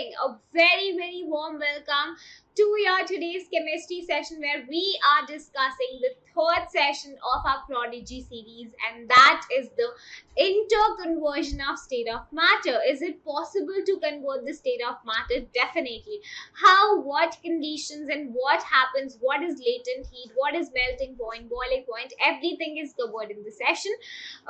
doing? A very warm welcome to your today's chemistry session, where we are discussing the third session of our Prodigy series, and that is the interconversion of state of matter. Is it possible to convert the state of matter? Definitely. How, what conditions, and what happens, what is latent heat, what is melting point, boiling point, everything is covered in the session.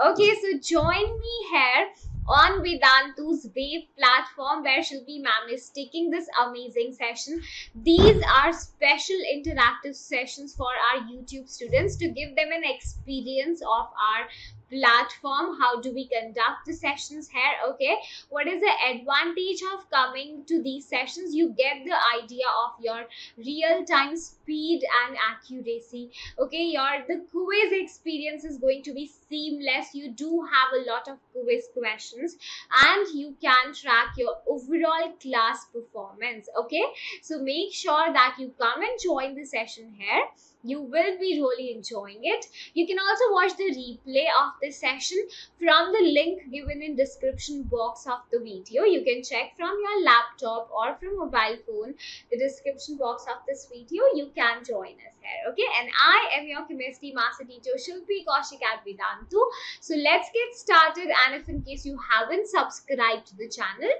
Okay, so join me here on Vedantu's Wave platform, where Shilpi Mam is taking this amazing session. These are special interactive sessions for our YouTube students to give them an experience of our platform. How do we conduct the sessions here? Okay, what is the advantage of coming to these sessions? You get the idea of your real-time speed and accuracy. Okay, the quiz experience is going to be seamless. You do have a lot of quiz questions and you can track your overall class performance. Okay, so make sure that you come and join the session here. You will be really enjoying it. You can also watch the replay of this session from the link given in description box of the video. You can check from your laptop or from mobile phone the description box of this video. You can join us here. Okay, and I am your chemistry master teacher Shilpi at Vedantu. So let's get started, and if in case you haven't subscribed to the channel,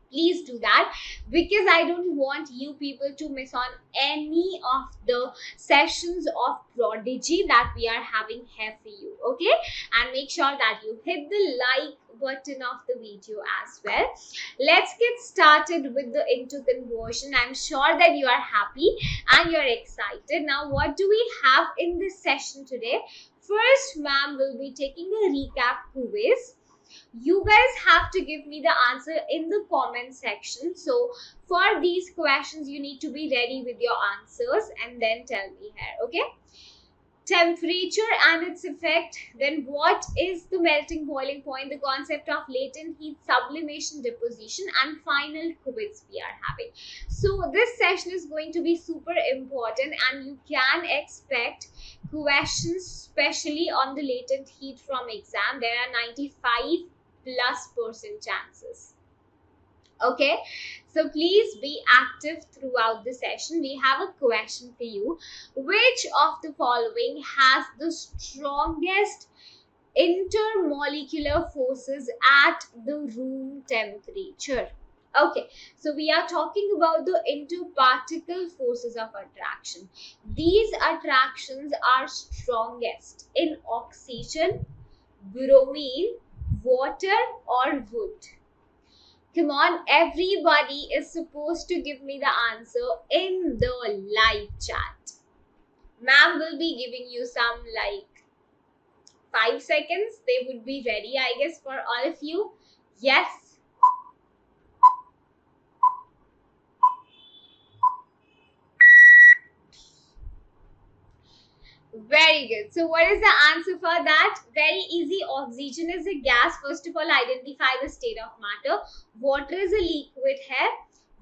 please do that, because I don't want you people to miss on any of the sessions of Prodigy that we are having here for you. Okay, and make sure that you hit the like button of the video as well. Let's get started with the interconversion. I'm sure that you are happy and you're excited. Now, what do we have in this session today? First, ma'am will be taking a recap quiz. You guys have to give me the answer in the comment section. So for these questions, you need to be ready with your answers and then tell me here. Okay, temperature and its effect, then what is the melting boiling point, the concept of latent heat, sublimation, deposition, and final quiz we are having. So this session is going to be super important, and you can expect questions especially on the latent heat from exam. There are 95+% chances. Okay, so please be active throughout the session. We have a question for you. Which of the following has the strongest intermolecular forces at the room temperature? Okay, so we are talking about the interparticle forces of attraction. These attractions are strongest in oxygen, bromine, water, or wood. Come on, everybody is supposed to give me the answer in the live chat. Ma'am will be giving you some 5 seconds. They would be ready, I guess, for all of you. Yes. Very good. So what is the answer for that? Very easy. Oxygen is a gas. First of all, identify the state of matter. Water is a liquid here.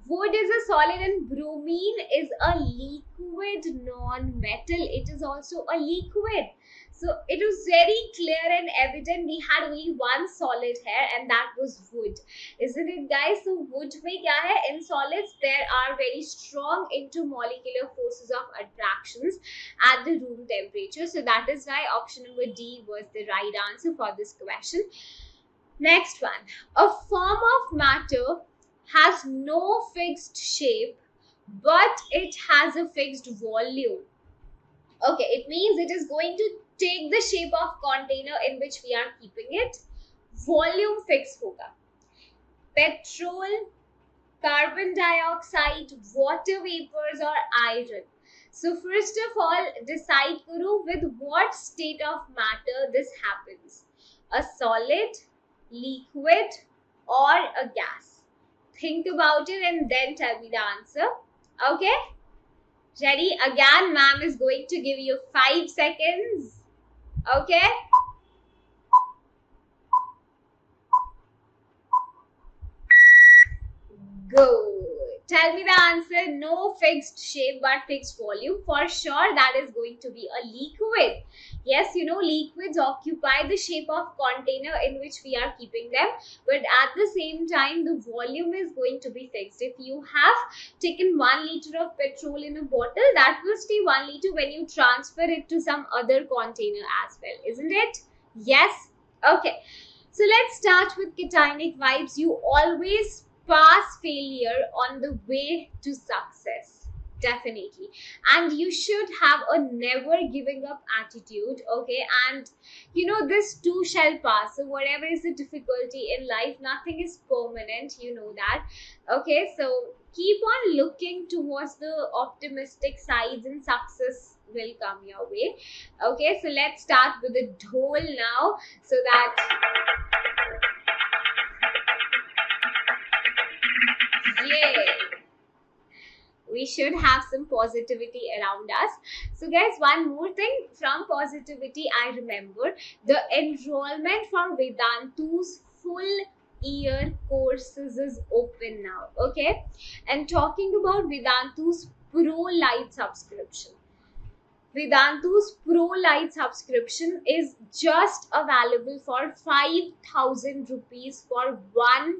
Wood is a solid, and bromine is a liquid non-metal. It is also a liquid. So it was very clear and evident. We had only one solid here, and that was wood. Isn't it, guys? So wood mein kya hai? In solids, there are very strong intermolecular forces of attractions at the room temperature. So that is why option number D was the right answer for this question. Next one. A form of matter has no fixed shape, but it has a fixed volume. Okay, it means it is going to take the shape of container in which we are keeping it. Volume fixed hoga. Petrol, carbon dioxide, water vapors, or iron. So first of all, decide karo with what state of matter this happens. A solid, liquid, or a gas. Think about it and then tell me the answer. Okay? Ready? Again, ma'am is going to give you 5 seconds. Okay? Good. Tell me the answer. No fixed shape but fixed volume. For sure, that is going to be a liquid. Yes, you know, liquids occupy the shape of container in which we are keeping them, but at the same time, the volume is going to be fixed. If you have taken 1 liter of petrol in a bottle, that will stay 1 liter when you transfer it to some other container as well, isn't it? Yes. Okay. So let's start with cationic vibes. You always pass failure on the way to success, definitely, and you should have a never giving up attitude. Okay, and you know, this too shall pass. So whatever is the difficulty in life, nothing is permanent, you know that. Okay, so keep on looking towards the optimistic sides and success will come your way. Okay, so let's start with the dhol now, so that we should have some positivity around us. So guys, one more thing from positivity, I remember the enrollment for Vedantu's full year courses is open now. Okay, and talking about Vedantu's Pro Light subscription. Vedantu's Pro Light subscription is just available for 5,000 rupees for 1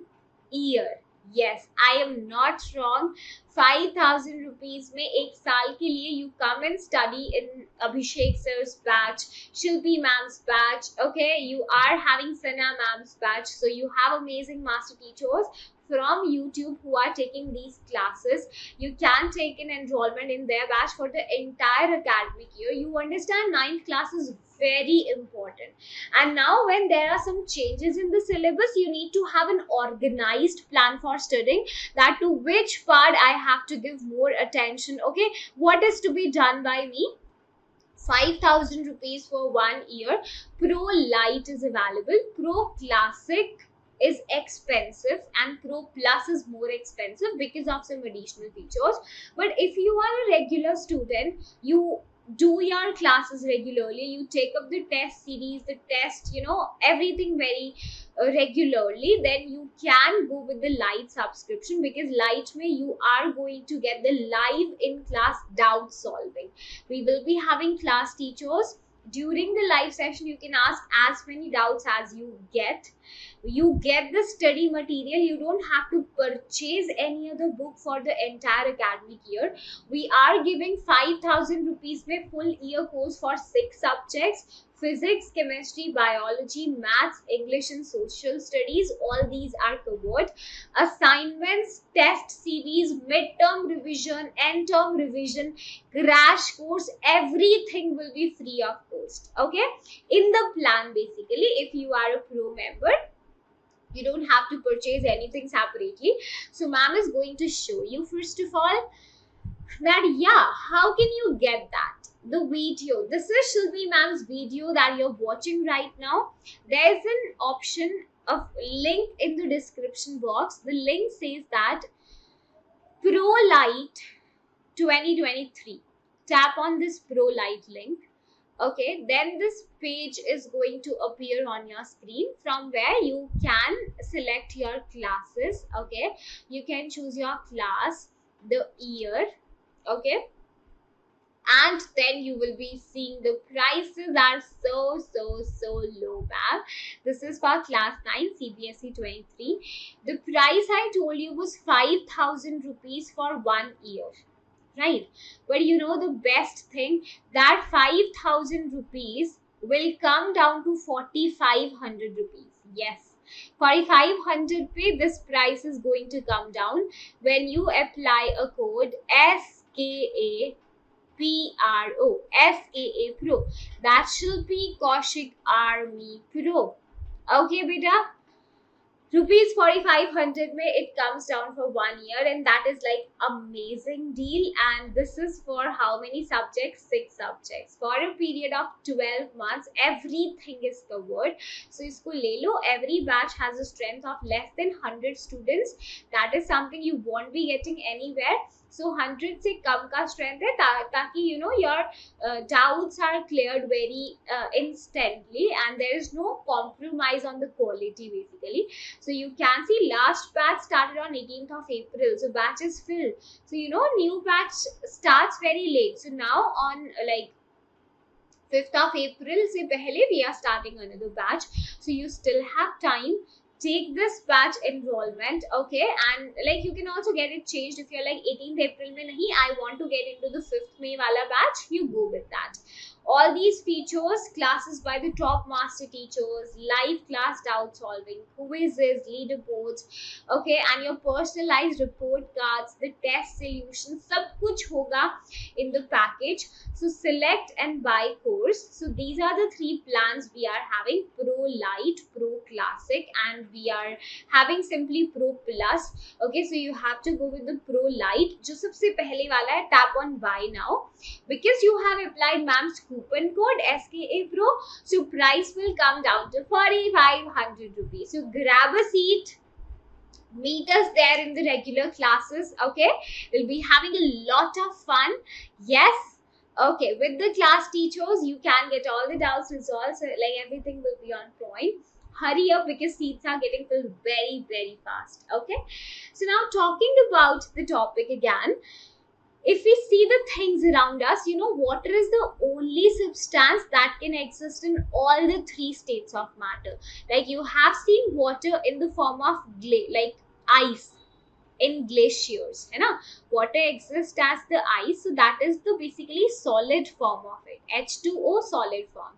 year. Yes, I am not wrong. 5,000 rupees में एक साल के लिए you come and study in Abhishek sir's batch, Shilpi Mam's batch. Okay, you are having Sana Mam's batch, so you have amazing master teachers from YouTube who are taking these classes. You can take an enrollment in their batch for the entire academic year. You understand, 9th class is very important, and now when there are some changes in the syllabus, you need to have an organized plan for studying, that to which part I have to give more attention. Okay, what is to be done by me? 5,000 rupees for 1 year. Pro Light is available. Pro Classic is expensive and Pro Plus is more expensive because of some additional features. But if you are a regular student, you do your classes regularly, you take up the test series, the test, you know, everything very regularly, then you can go with the Light subscription, because Light mein you are going to get the live in class doubt solving. We will be having class teachers. During the live session, you can ask as many doubts as you get. You get the study material. You don't have to purchase any other book for the entire academic year. We are giving 5,000 rupees में full year course for 6 subjects: physics, chemistry, biology, maths, English and social studies. All these are covered. Assignments, test series, midterm revision, end term revision, crash course, everything will be free of cost. Okay, in the plan, basically, if you are a pro member, you don't have to purchase anything separately. So ma'am is going to show you first of all that, yeah, how can you get that? The video, this is Shilpi Mam's video that you're watching right now. There's an option of link in the description box. The link says that Pro Light 2023. Tap on this Pro Light link. Okay, then this page is going to appear on your screen, from where you can select your classes. Okay, you can choose your class, the year. Okay, and then you will be seeing the prices are so low, ma'am. This is for class 9 CBSE 23. The price I told you was 5,000 rupees for 1 year, right? But you know the best thing, that 5,000 rupees will come down to 4,500 rupees. Yes, 4,500 pay, this price is going to come down when you apply a code SKA PRO, SAA Pro. That should be Kaushik Army Pro. Okay, beta. Rupees 4,500 mein it comes down for 1 year, and that is like amazing deal. And this is for how many subjects? 6 subjects for a period of 12 months. Everything is covered. So isko le lo. Every batch has a strength of less than 100 students. That is something you won't be getting anywhere. So 100 से कम का strength है ताकि you know your doubts are cleared very instantly, and there is no compromise on the quality basically. So you can see last batch started on 18th of April, so batch is filled. So you know new batch starts very late, so now on like 5th of April से पहले we are starting another batch, so you still have time. Take this batch enrollment, okay, and like you can also get it changed if you're like 18th April mein nahi, I want to get into the 5th May wala batch, you go with that. All these features, classes by the top master teachers, live class doubt solving, quizzes, leaderboards, okay, and your personalized report cards, the test solutions, sab kuch hoga in the package. So select and buy course. So these are the 3 plans we are having: Pro Lite, Pro Classic, and we are having simply Pro Plus. Okay, so you have to go with the Pro Lite. जो सबसे पहले वाला है, tap on buy now because you have applied ma'am's coupon code SKA Pro. So price will come down to 4,500 rupees. So grab a seat. Meet us there in the regular classes. Okay, we'll be having a lot of fun. Yes. Okay, with the class teachers, you can get all the doubts resolved. So like everything will be on point. Hurry up because seats are getting filled very, very fast. Okay. So now talking about the topic again. If we see the things around us, you know, water is the only substance that can exist in all the 3 states of matter. Like you have seen water in the form of like ice in glaciers, है ना? Water exists as the ice, so that is the basically solid form of it, H2O solid form.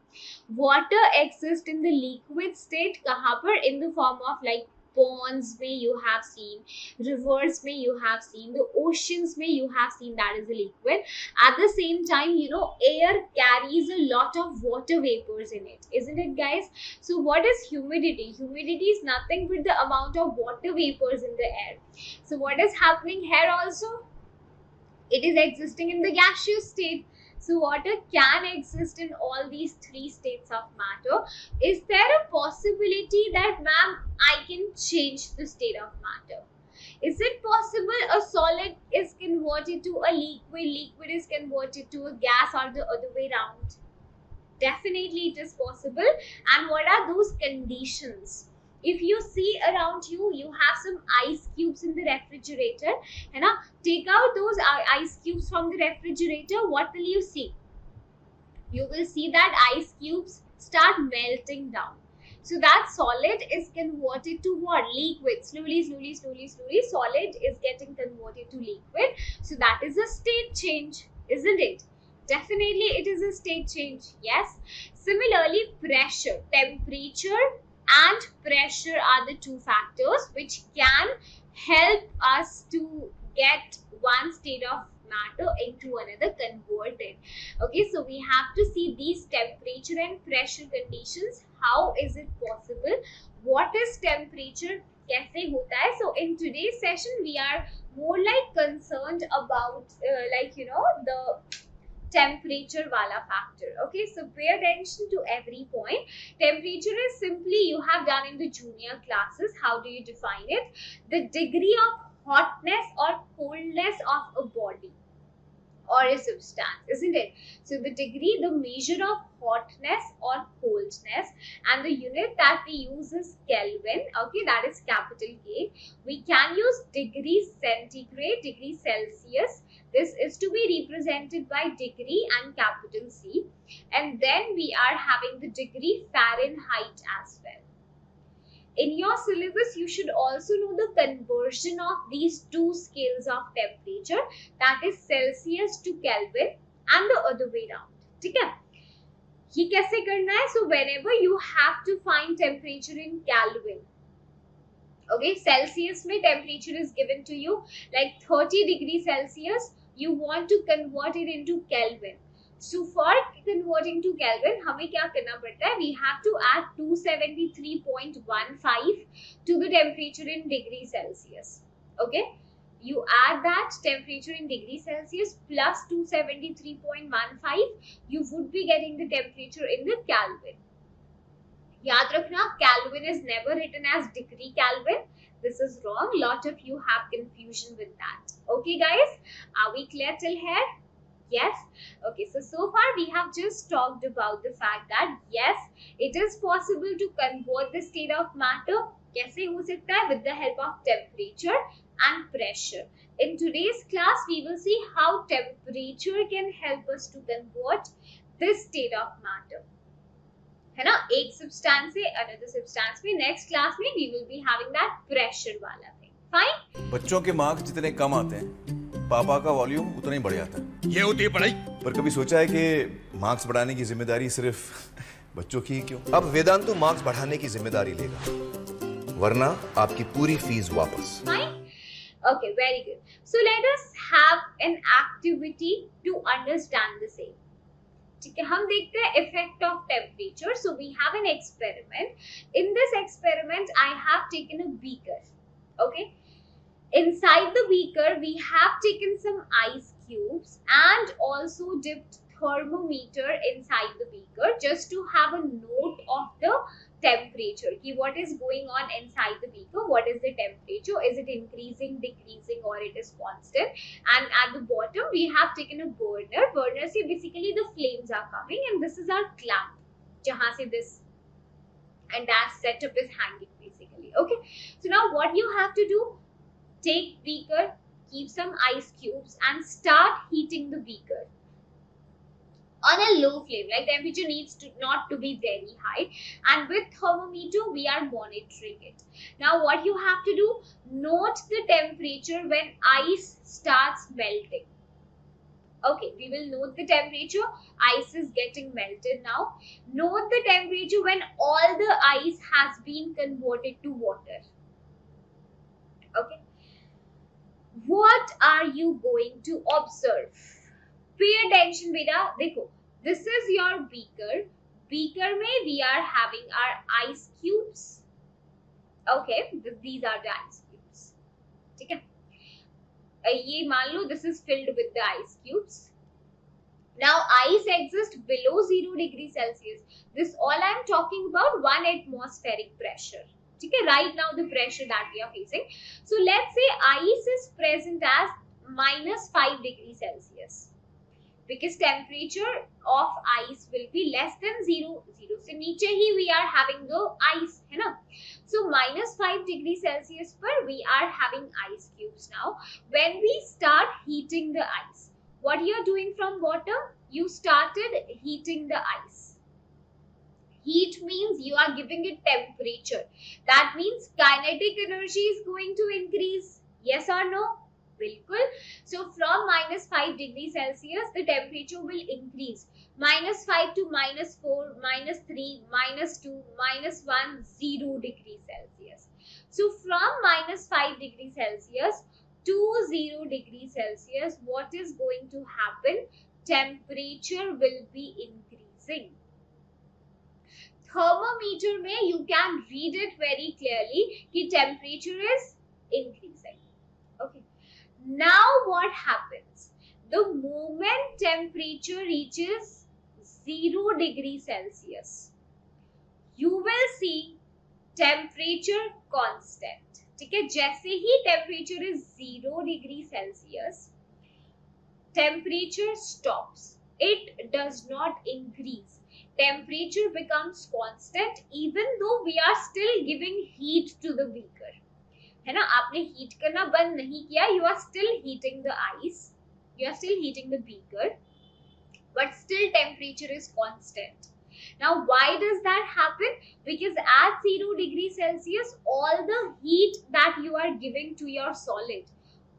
Water exists in the liquid state, कहाँ पर? In the form of like ponds में you have seen, rivers में you have seen, the oceans में you have seen, that is a liquid. At the same time, you know, air carries a lot of water vapors in it, isn't it guys? So what is humidity? Humidity is nothing but the amount of water vapors in the air. So what is happening here also? It is existing in the gaseous state. So water can exist in all these 3 states of matter. Is there a possibility that ma'am I can change the state of matter? Is it possible a solid is converted to a liquid, liquid is converted to a gas, or the other way around? Definitely it is possible. And what are those conditions? If you see around you, you have some ice cubes in the refrigerator, है ना? Take out those ice cubes from the refrigerator. What will you see? You will see that ice cubes start melting down. So that solid is converted to what? Liquid. Slowly, slowly, slowly, slowly, solid is getting converted to liquid. So that is a state change, isn't it? Definitely it is a state change. Yes. Similarly, pressure, temperature and pressure are the 2 factors which can help us to get one state of matter into another converted. Okay, so we have to see these temperature and pressure conditions. How is it possible? What is temperature? कैसे होता है? So in today's session we are more like concerned about like you know the temperature wala factor. Okay, so pay attention to every point. Temperature is simply, you have done in the junior classes. How do you define it? The degree of hotness or coldness of a body or a substance, isn't it? So the degree, the measure of hotness or coldness, and the unit that we use is Kelvin. Okay, that is capital K. We can use degree centigrade, degree Celsius. This is to be represented by degree and capital C. And then we are having the degree Fahrenheit as well. In your syllabus, you should also know the conversion of these 2 scales of temperature, that is Celsius to Kelvin and the other way around. ठीक है? ये कैसे करना है? So whenever you have to find temperature in Kelvin, okay, Celsius में temperature is given to you like 30 degrees Celsius, you want to convert it into Kelvin. So for converting to Kelvin, हमें क्या करना पड़ता है? We have to add 273.15 to the temperature in degree Celsius. Okay, you add that temperature in degree Celsius plus 273.15, you would be getting the temperature in the Kelvin. याद रखना, Kelvin is never written as degree Kelvin. This is wrong. Lot of you have confusion with that. Okay guys, are we clear till here? Yes. Okay, so far we have just talked about the fact that yes, it is possible to convert the state of matter. कैसे हो सकता है? With the help of temperature and pressure. In today's class we will see how temperature can help us to convert this state of matter, है ना, एक substance से another substance में. Next class में we will be having that pressure वाला thing. Fine. बच्चों के marks जितने कम आते हैं, पापा का वॉल्यूम उतना ही बढ़ जाता है. ये होती है पढ़ाई. पर कभी सोचा है कि मार्क्स बढ़ाने की जिम्मेदारी सिर्फ बच्चों की ही क्यों? अब वेदांतु मार्क्स बढ़ाने की जिम्मेदारी लेगा, वरना आपकी पूरी फीस वापस. Fine. Okay, very good. So let us have an activity to understand the same. ठीक है, हम देखते हैं effect of temperature. So we have an experiment. In this experiment, I have taken a beaker. Okay. Inside the beaker, we have taken some ice cubes and also dipped thermometer inside the beaker just to have a note of the temperature. Ki what is going on inside the beaker? What is the temperature? Is it increasing, decreasing, or it is constant? And at the bottom, we have taken a burner. Burner se basically the flames are coming, and this is our clamp. Jahan se this and that setup is hanging basically. Okay. So now what you have to do? Take beaker, keep some ice cubes and start heating the beaker on a low flame. Like temperature needs to not to be very high, and with thermometer we are monitoring it. Now what you have to do, note the temperature when ice starts melting. Okay, we will note the temperature. Ice is getting melted now. Note the temperature when all the ice has been converted to water. Okay. What are you going to observe? Pay attention, beta. देखो, this is your beaker. Beaker में we are having our ice cubes. Okay, these are the ice cubes. ठीक है? ये मान लो this is filled with the ice cubes. Now ice exists below 0 degrees Celsius. This all I am talking about 1 atmospheric pressure. Okay, right now the pressure that we are facing. So let's say ice is present as -5 degrees Celsius. Because temperature of ice will be less than 0. 0 से नीचे ही we are having the ice, है ना? So -5 degrees Celsius पर we are having ice cubes now. When we start heating the ice, what you are doing from bottom? You started heating the ice. Heat means you are giving it temperature. That means kinetic energy is going to increase. Yes or no? Bilkul. So from -5 degrees Celsius, the temperature will increase. -5 to -4, -3, -2, -1, 0 degrees Celsius. So from -5 degrees Celsius to 0 degrees Celsius, what is going to happen? Temperature will be increasing. Thermometer में you can read it very clearly कि temperature is increasing. Okay. Now what happens? The moment temperature reaches 0 degrees Celsius, you will see temperature constant. ठीक है? जैसे ही temperature is 0 degrees Celsius, temperature stops. It does not increase. Temperature becomes constant even though we are still giving heat to the beaker. है ना? आपने heat करना बंद नहीं किया. You are still heating the ice. You are still heating the beaker. But still temperature is constant. Now why does that happen? Because at 0 degrees Celsius, all the heat that you are giving to your solid,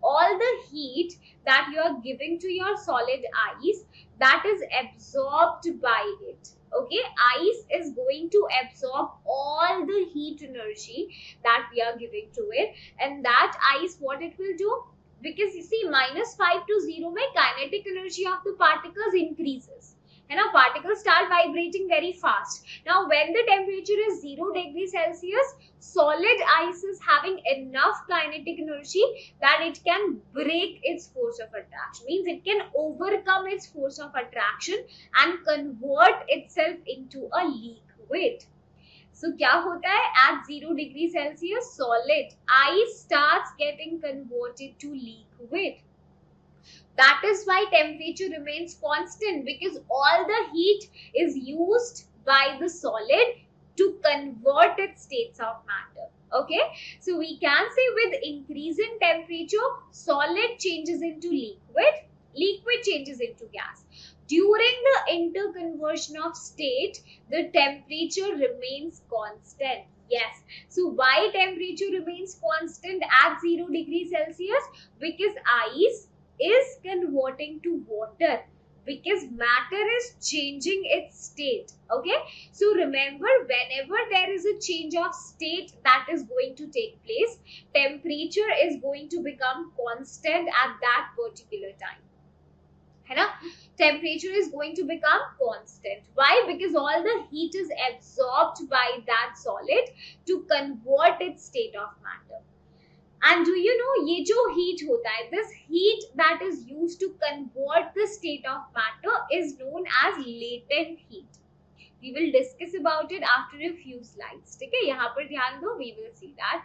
all the heat that you are giving to your solid ice, that is absorbed by it. Okay, ice is going to absorb all the heat energy that we are giving to it, and that ice, what it will do? Because you see, -5 to 0 में kinetic energy of the particles increases. And our particles start vibrating very fast. Now when the temperature is 0 degrees Celsius, solid ice is having enough kinetic energy that it can break its force of attraction. Means it can overcome its force of attraction and convert itself into a liquid. So क्या होता है at 0 degree Celsius solid ice starts getting converted to liquid. That is why temperature remains constant, because all the heat is used by the solid to convert its states of matter. Okay, so we can say with increasing temperature, solid changes into liquid, liquid changes into gas. During the interconversion of state, the temperature remains constant. Yes, so why temperature remains constant at 0 degrees Celsius? Because ice is converting to water, because matter is changing its state. Okay, so remember, whenever there is a change of state that is going to take place, temperature is going to become constant at that particular time. है ना? Temperature is going to become constant. Why? Because all the heat is absorbed by that solid to convert its state of matter. And do you know, ये जो heat होता है, this heat that is used to convert the state of matter is known as latent heat. We will discuss about it after a few slides. ठीक है, यहाँ पर ध्यान दो, we will see that.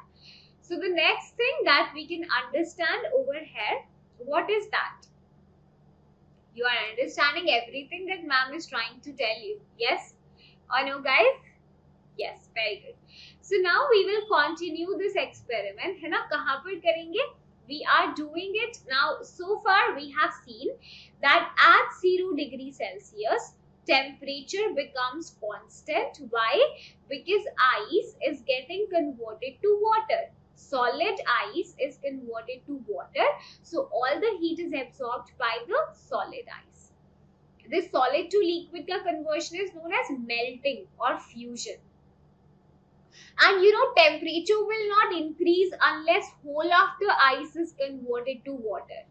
So the next thing that we can understand over here, what is that? You are understanding everything that ma'am is trying to tell you. Yes or no, guys? Yes, very good. So now we will continue this experiment. है ना, कहाँ पर करेंगे? We are doing it now. So far we have seen that at 0 degrees Celsius, temperature becomes constant. Why? Because ice is getting converted to water. Solid ice is converted to water. So all the heat is absorbed by the solid ice. This solid to liquid ka conversion is known as melting or fusion. And you know, temperature will not increase unless whole of the ice is converted to water.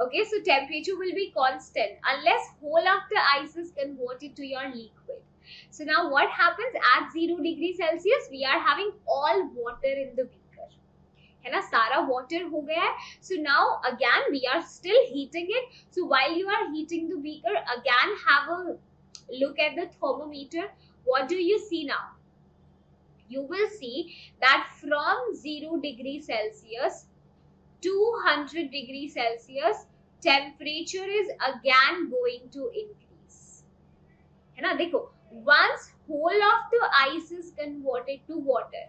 Okay, so temperature will be constant unless whole of the ice is converted to your liquid. So now what happens at 0 degrees Celsius? We are having all water in the beaker. है ना, सारा water हो गया है. So now again we are still heating it. So while you are heating the beaker, again have a look at the thermometer. What do you see now? You will see that from 0 degrees Celsius to 100 degrees Celsius, temperature is again going to increase. है ना, देखो, once whole of the ice is converted to water,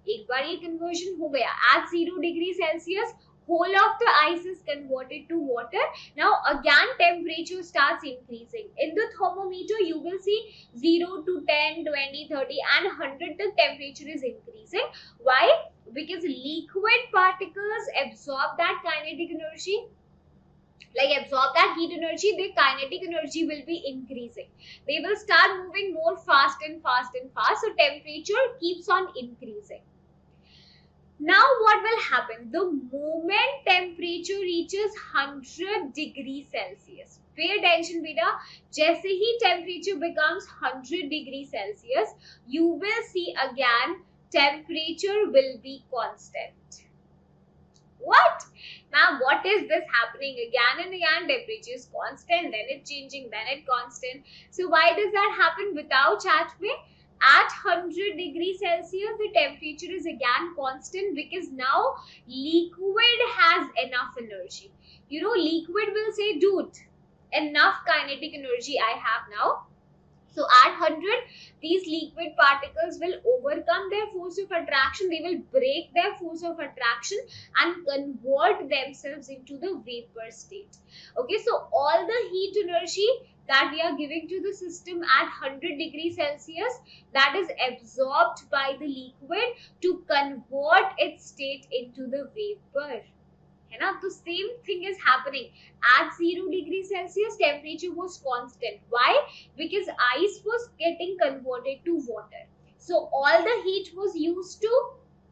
एक बार ये conversion हो गया, at 0 degrees Celsius, whole of the ice is converted to water. Now again temperature starts increasing. In the thermometer you will see 0 to 10, 20, 30 and 100 the temperature is increasing. Why? Because liquid particles absorb that kinetic energy, like absorb that heat energy, their kinetic energy will be increasing. They will start moving more fast and fast and fast. So temperature keeps on increasing. Now what will happen? The moment temperature reaches 100 degrees Celsius, pay attention beta, जैसे ही temperature becomes 100 degrees Celsius, you will see again temperature will be constant. What? Now what is this happening? Again and again temperature is constant, then it changing, then it constant. So why does that happen without chat में? At 100 degrees Celsius, the temperature is again constant because now liquid has enough energy. You know, liquid will say, dude, enough kinetic energy I have now. So at 100, these liquid particles will overcome their force of attraction. They will break their force of attraction and convert themselves into the vapor state. Okay, so all the heat energy that we are giving to the system at 100 degrees Celsius, that is absorbed by the liquid to convert its state into the vapor. है ना, तो same thing is happening at 0 degrees Celsius. Temperature was constant. Why? Because ice was getting converted to water. So all the heat was used to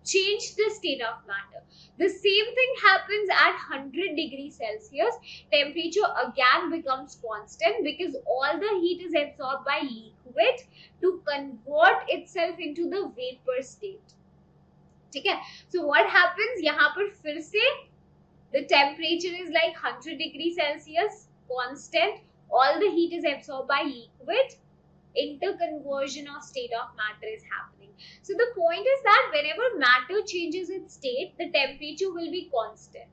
change the state of matter. The same thing happens at 100 degrees Celsius. Temperature again becomes constant because all the heat is absorbed by liquid to convert itself into the vapor state. ठीक है? So what happens? यहाँ पर फिर से the temperature is like 100 degrees Celsius, constant. All the heat is absorbed by liquid. interconversion of state of matter is happening. So the point is that whenever matter changes its state, the temperature will be constant.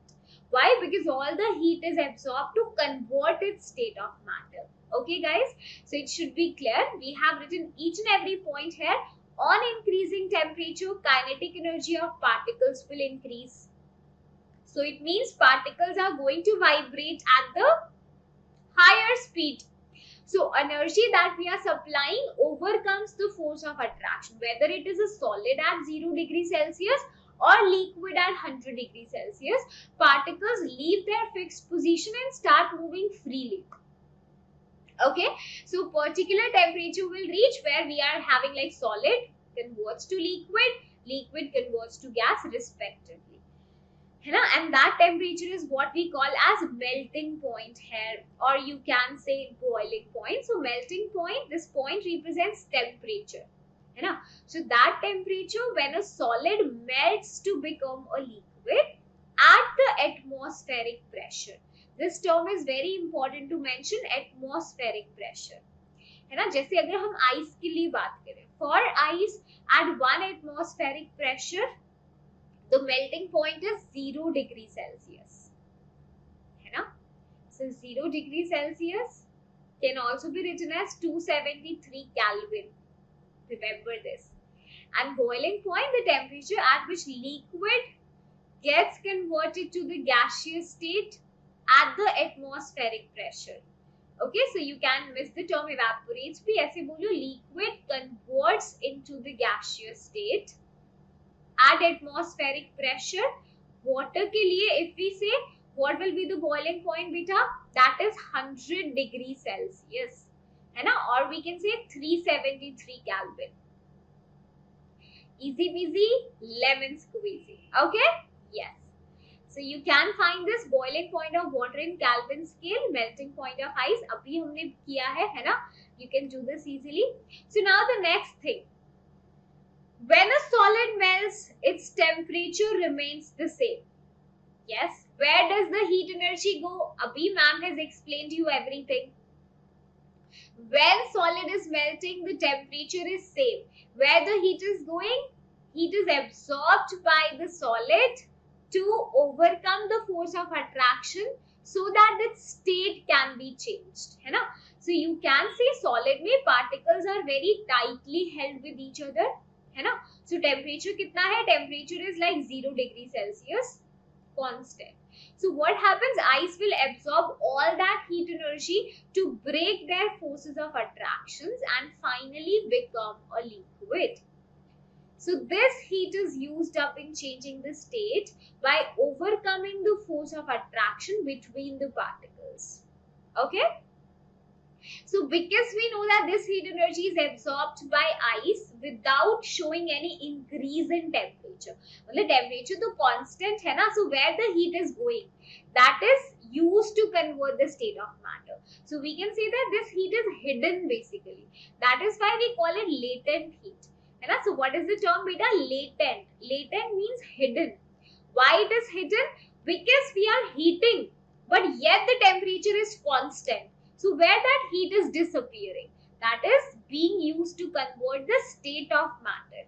Why? Because all the heat is absorbed to convert its state of matter. Okay guys, so it should be clear. We have written each and every point here. On increasing temperature, kinetic energy of particles will increase. So it means particles are going to vibrate at the higher speed. So energy that we are supplying overcomes the force of attraction, whether it is a solid at 0 degrees Celsius or liquid at 100 degrees Celsius. Particles leave their fixed position and start moving freely. Okay, so particular temperature will reach where we are having like solid converts to liquid, liquid converts to gas respectively. And that temperature is what we call as melting point here, or you can say boiling point. So melting point, this point represents temperature. So that temperature when a solid melts to become a liquid at the atmospheric pressure. This term is very important to mention, atmospheric pressure. जैसे अगर हम ice के लिए बात करें, for ice at 1 atmospheric pressure, the melting point is 0 degree Celsius. So 0 degree Celsius can also be written as 273 Kelvin. Remember this. And boiling point, the temperature at which liquid gets converted to the gaseous state at the atmospheric pressure. Okay, so you can miss the term evaporates bhi aise bolo, liquid converts into the gaseous state at atmospheric pressure. Water ke liye if we say what will be the boiling point beta, that is 100 degrees Celsius, or we can say 373 Kelvin. Easy peasy lemon squeezy. Okay, yes. So you can find this boiling point of water in Kelvin scale, melting point of ice. Abhi humne kiya hai na? You can do this easily. So now the next thing. When a solid melts, its temperature remains the same. Yes. Where does the heat energy go? Abhi ma'am has explained you everything. When solid is melting, the temperature is same. Where the heat is going? Heat is absorbed by the solid to overcome the force of attraction so that its state can be changed. So you can see solid mein particles are very tightly held with each other. So temperature kitna hai? Temperature is like 0 degree Celsius, constant. So what happens? Ice will absorb all that heat energy to break their forces of attractions and finally become a liquid. So this heat is used up in changing the state by overcoming the force of attraction between the particles. Okay? So because we know that this heat energy is absorbed by ice without showing any increase in temperature. The temperature is constant, so where the heat is going, that is used to convert the state of matter. So we can say that this heat is hidden basically. That is why we call it latent heat. So what is the term beta? Latent. Latent means hidden. Why it is hidden? Because we are heating, but yet the temperature is constant. So where that heat is disappearing, that is being used to convert the state of matter.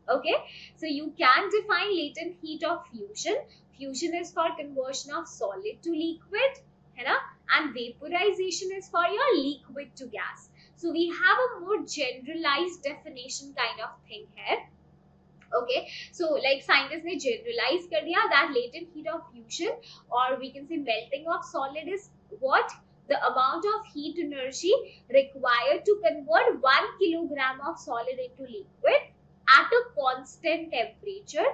Okay, so you can define latent heat of fusion. Fusion is for conversion of solid to liquid, and vaporization is for your liquid to gas. So we have a more generalized definition kind of thing here. Okay, so like scientists ne generalize kar diya that latent heat of fusion, or we can say melting of solid, is what? The amount of heat energy required to convert 1 kilogram of solid into liquid at a constant temperature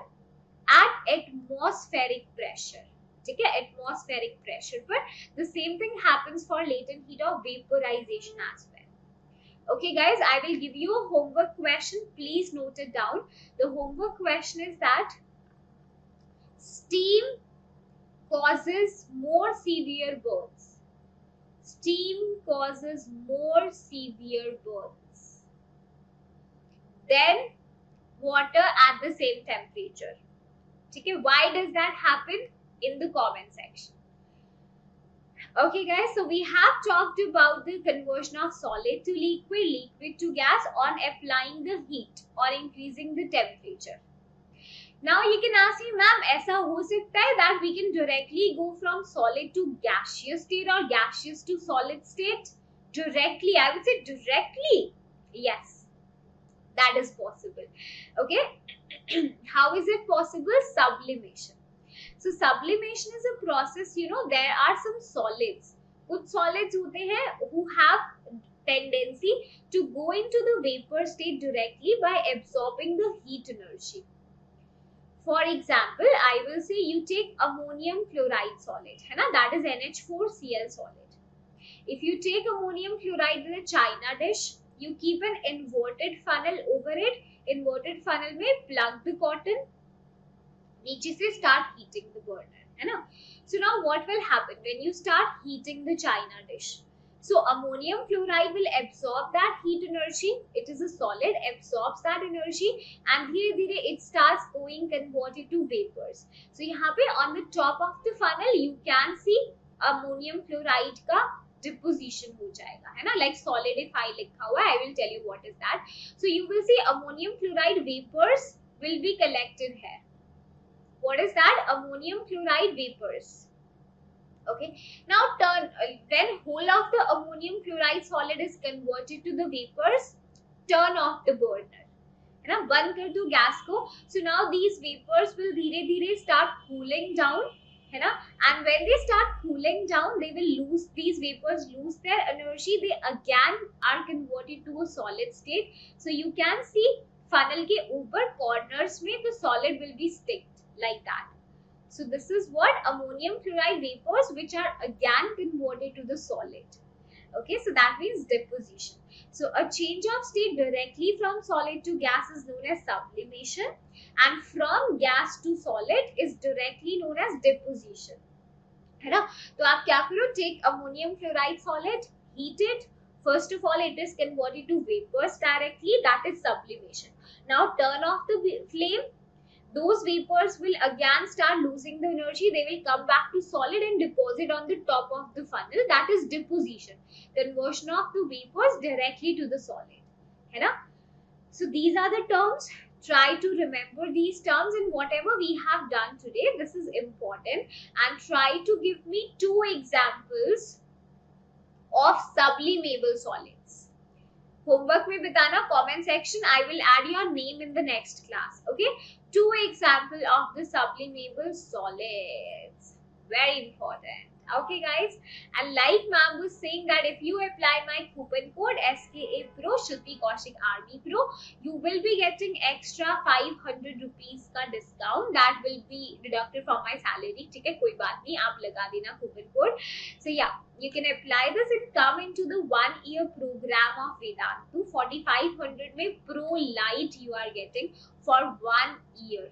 at atmospheric pressure. Okay, atmospheric pressure. But the same thing happens for latent heat of vaporization as well. Okay guys, I will give you a homework question. Please note it down. The homework question is that steam causes more severe burns. Steam causes more severe burns than water at the same temperature. Okay, why does that happen? In the comment section. Okay guys, so we have talked about the conversion of solid to liquid, liquid to gas on applying the heat or increasing the temperature. Now you can ask me, ma'am, ऐसा हो सकता है that we can directly go from solid to gaseous state or gaseous to solid state? Directly, I would say directly. Yes, that is possible. Okay, how is it possible? Sublimation. So sublimation is a process, you know, there are some solids. कुछ solids होते हैं who have tendency to go into the vapor state directly by absorbing the heat energy. For example, I will say you take ammonium chloride solid, है ना, that is NH4Cl solid. If you take ammonium chloride in a china dish, you keep an inverted funnel over it. Inverted funnel में plug the cotton, नीचे से start heating the burner, है ना. So now what will happen when you start heating the china dish? So ammonium chloride will absorb that heat energy. It is a solid, absorbs that energy, and धीरे धीरे it starts going converted to vapors. So यहाँ पे on the top of the funnel you can see ammonium chloride का deposition हो जाएगा, है ना, like solidify लिखा हुआ है. I will tell you what is that. So you will see ammonium chloride vapors will be collected here. What is that? Ammonium chloride vapors. Okay. Now when whole of the ammonium chloride solid is converted to the vapors, turn off the burner. है ना, बंद कर दो gas को. So now these vapors will धीरे धीरे start cooling down, है ना, and when they start cooling down, they will lose, these vapors lose their energy. They again are converted to a solid state. So you can see funnel के ऊपर corners में the solid will be sticked like that. So this is what ammonium chloride vapors, which are again converted to the solid. Okay, so that means deposition. So a change of state directly from solid to gas is known as sublimation, and from gas to solid is directly known as deposition. है ना, तो आप क्या करो, take ammonium chloride solid, heat it. First of all, it is converted to vapors directly, that is sublimation. Now turn off the flame. Those vapors will again start losing the energy. They will come back to solid and deposit on the top of the funnel. That is deposition. Conversion of the vapors directly to the solid. है ना? So these are the terms. Try to remember these terms in whatever we have done today. This is important. And try to give me 2 examples of sublimable solids. Homework में बताना, comment section. I will add your name in the next class. Okay. 2 examples of the sublimable solids. Very important. Okay guys, and like ma'am was saying that if you apply my coupon code SKA Pro, Shilpi Kaushik RB Pro, you will be getting extra 500 rupees का discount that will be deducted from my salary. ठीक है, कोई बात नहीं, आप लगा देना coupon code. So yeah, you can apply this and come into the 1-year program of Vedantu. 4500 में Pro Light you are getting for 1 year.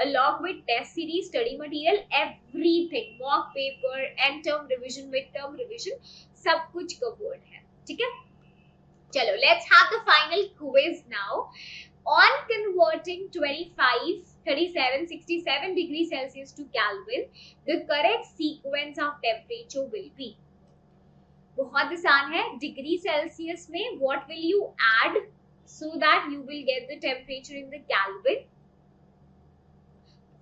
Along with test series, study material, everything, mock paper, end term revision, mid term revision, सब कुछ covered है. ठीक है? चलो, let's have the final quiz now. On converting 25, 37, 67 degrees Celsius to Kelvin, the correct sequence of temperature will be. बहुत आसान है. Degree Celsius में what will you add so that you will get the temperature in the Kelvin?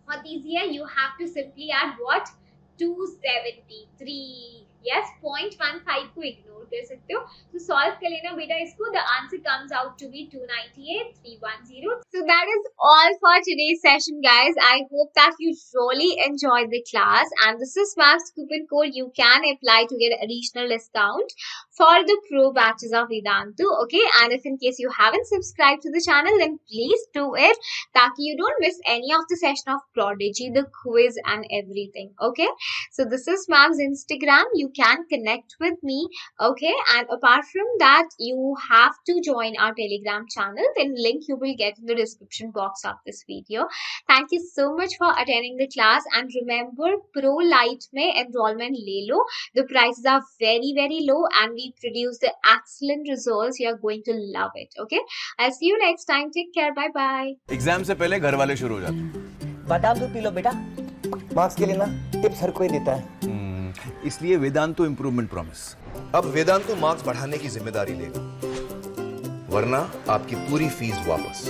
बहुत easy है. You have to simply add what? 273. Yes, 0.15 को ignore कर सकते हो. So solve कर लेना बेटा इसको. The answer comes out to be 298,310. So that is all for today's session, guys. I hope that you really enjoyed the class, and this is Max coupon code you can apply to get additional discount for the pro batches of Vedantu. Okay, and if in case you haven't subscribed to the channel, then please do it, ताकि you don't miss any of the session of Prodigy, the quiz and everything. Okay, so this is Mam's Instagram. You can connect with me. Okay, and apart from that, you have to join our Telegram channel. Then link you will get in the description box of this video. Thank you so much for attending the class, and remember, Pro Light में enrollment ले लो. The prices are very low, and we produce the excellent results. You are going to love it. Okay, I'll see you next time. Take care. Bye bye. Exam से पहले घर वाले शुरू हो जाते हैं. बादाम दूध पी लो बेटा, मार्क्स के लिए ना टिप्स हर कोई देता है. इसलिए वेदांतु इम्प्रूवमेंट प्रॉमिस। अब वेदांतु मार्क्स बढ़ाने की जिम्मेदारी लेगा, वरना आपकी पूरी फीस वापस।